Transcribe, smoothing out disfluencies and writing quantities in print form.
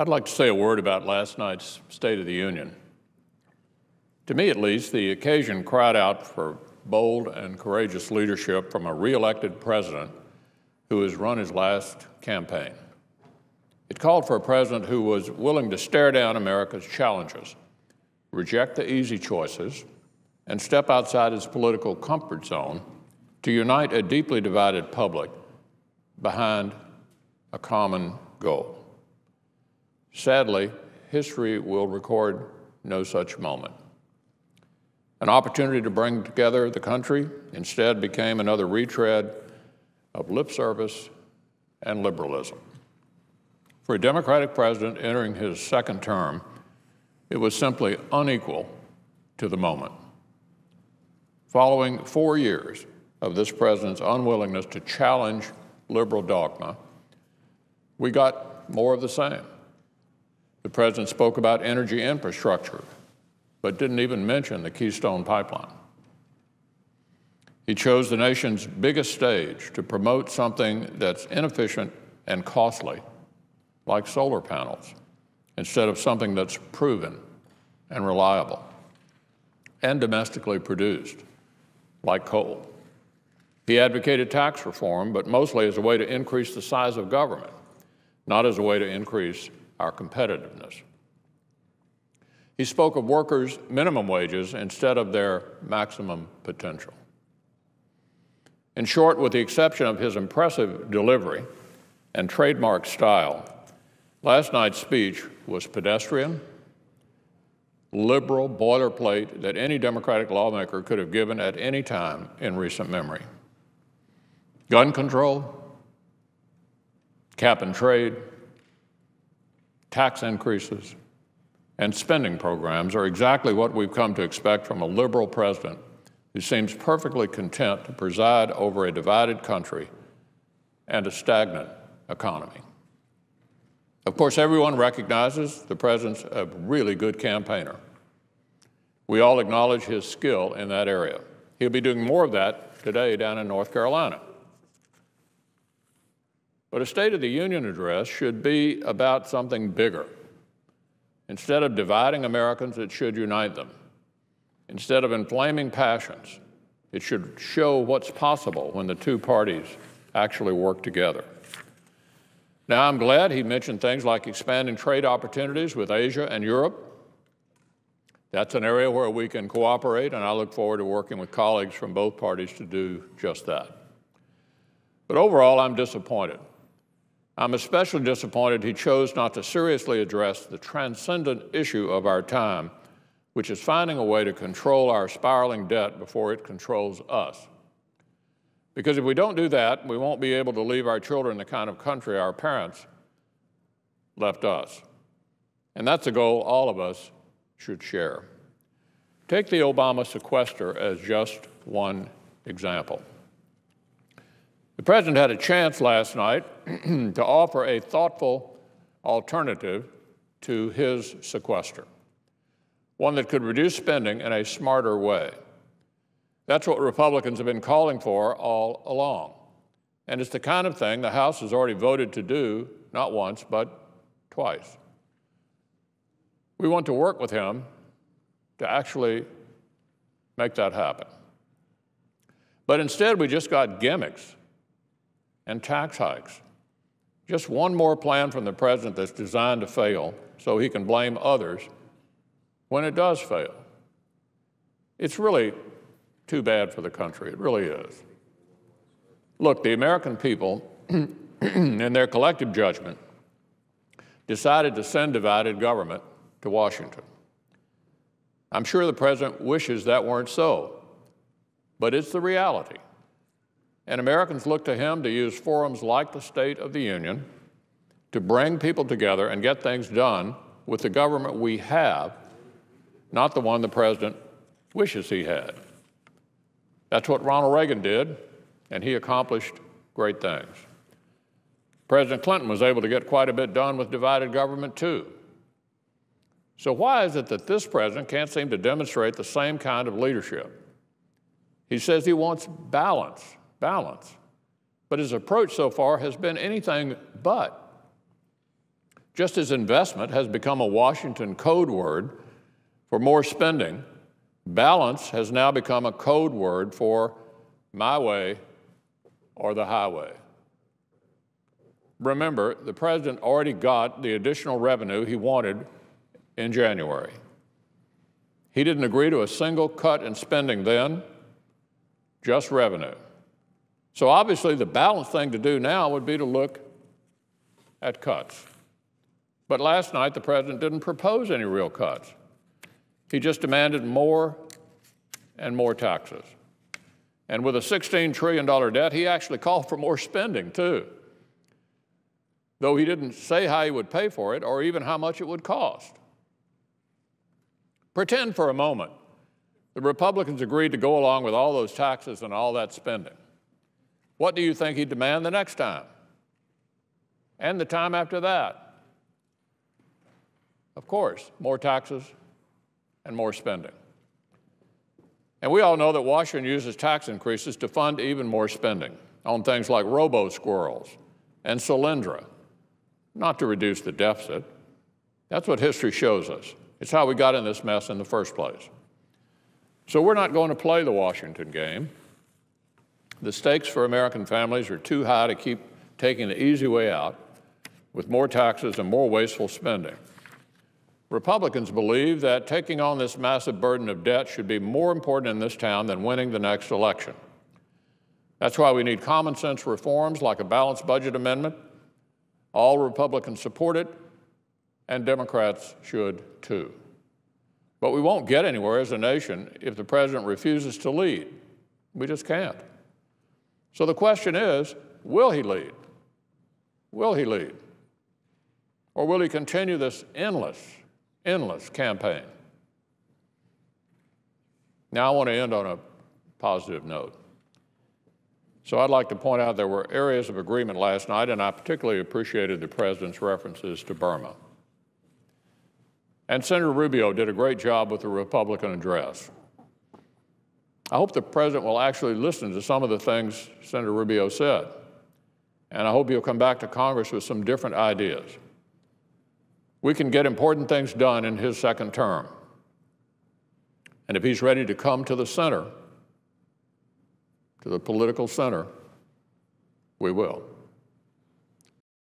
I'd like to say a word about last night's State of the Union. To me, at least, the occasion cried out for bold and courageous leadership from a re-elected president who has run his last campaign. It called for a president who was willing to stare down America's challenges, reject the easy choices, and step outside his political comfort zone to unite a deeply divided public behind a common goal. Sadly, history will record no such moment. An opportunity to bring together the country instead became another retread of lip service and liberalism. For a Democratic president entering his second term, it was simply unequal to the moment. Following 4 years of this president's unwillingness to challenge liberal dogma, we got more of the same. The president spoke about energy infrastructure, but didn't even mention the Keystone Pipeline. He chose the nation's biggest stage to promote something that's inefficient and costly, like solar panels, instead of something that's proven and reliable and domestically produced, like coal. He advocated tax reform, but mostly as a way to increase the size of government, not as a way to increase our competitiveness. He spoke of workers' minimum wages instead of their maximum potential. In short, with the exception of his impressive delivery and trademark style, last night's speech was pedestrian, liberal boilerplate that any Democratic lawmaker could have given at any time in recent memory. Gun control, cap and trade, tax increases, and spending programs are exactly what we've come to expect from a liberal president who seems perfectly content to preside over a divided country and a stagnant economy. Of course, everyone recognizes the president's a really good campaigner. We all acknowledge his skill in that area. He'll be doing more of that today down in North Carolina. But a State of the Union address should be about something bigger. Instead of dividing Americans, it should unite them. Instead of inflaming passions, it should show what's possible when the two parties actually work together. Now, I'm glad he mentioned things like expanding trade opportunities with Asia and Europe. That's an area where we can cooperate, and I look forward to working with colleagues from both parties to do just that. But overall, I'm disappointed. I'm especially disappointed he chose not to seriously address the transcendent issue of our time, which is finding a way to control our spiraling debt before it controls us. Because if we don't do that, we won't be able to leave our children the kind of country our parents left us. And that's a goal all of us should share. Take the Obama sequester as just one example. The president had a chance last night to offer a thoughtful alternative to his sequester, one that could reduce spending in a smarter way. That's what Republicans have been calling for all along. And it's the kind of thing the House has already voted to do, not once, but twice. We want to work with him to actually make that happen. But instead, we just got gimmicks and tax hikes. Just one more plan from the president that's designed to fail so he can blame others when it does fail. It's really too bad for the country. It really is. Look, the American people, in their collective judgment, decided to send divided government to Washington. I'm sure the president wishes that weren't so, but it's the reality. And Americans look to him to use forums like the State of the Union to bring people together and get things done with the government we have, not the one the president wishes he had. That's what Ronald Reagan did, and he accomplished great things. President Clinton was able to get quite a bit done with divided government, too. So why is it that this president can't seem to demonstrate the same kind of leadership? He says he wants balance, but his approach so far has been anything but. Just as investment has become a Washington code word for more spending, balance has now become a code word for my way or the highway. Remember, the president already got the additional revenue he wanted in January. He didn't agree to a single cut in spending then, just revenue. So obviously the balanced thing to do now would be to look at cuts. But last night the president didn't propose any real cuts. He just demanded more and more taxes. And with a $16 trillion debt, he actually called for more spending too, though he didn't say how he would pay for it or even how much it would cost. Pretend for a moment the Republicans agreed to go along with all those taxes and all that spending. What do you think he'd demand the next time? And the time after that? Of course, more taxes and more spending. And we all know that Washington uses tax increases to fund even more spending on things like robo-squirrels and Solyndra, not to reduce the deficit. That's what history shows us. It's how we got in this mess in the first place. So we're not going to play the Washington game. The stakes for American families are too high to keep taking the easy way out with more taxes and more wasteful spending. Republicans believe that taking on this massive burden of debt should be more important in this town than winning the next election. That's why we need common sense reforms like a balanced budget amendment. All Republicans support it, and Democrats should too. But we won't get anywhere as a nation if the president refuses to lead. We just can't. So the question is, will he lead? Will he lead? Or will he continue this endless campaign? Now I want to end on a positive note. So I'd like to point out there were areas of agreement last night, and I particularly appreciated the president's references to Burma. And Senator Rubio did a great job with the Republican address. I hope the president will actually listen to some of the things Senator Rubio said, and I hope he'll come back to Congress with some different ideas. We can get important things done in his second term. And if he's ready to come to the center, to the political center, we will.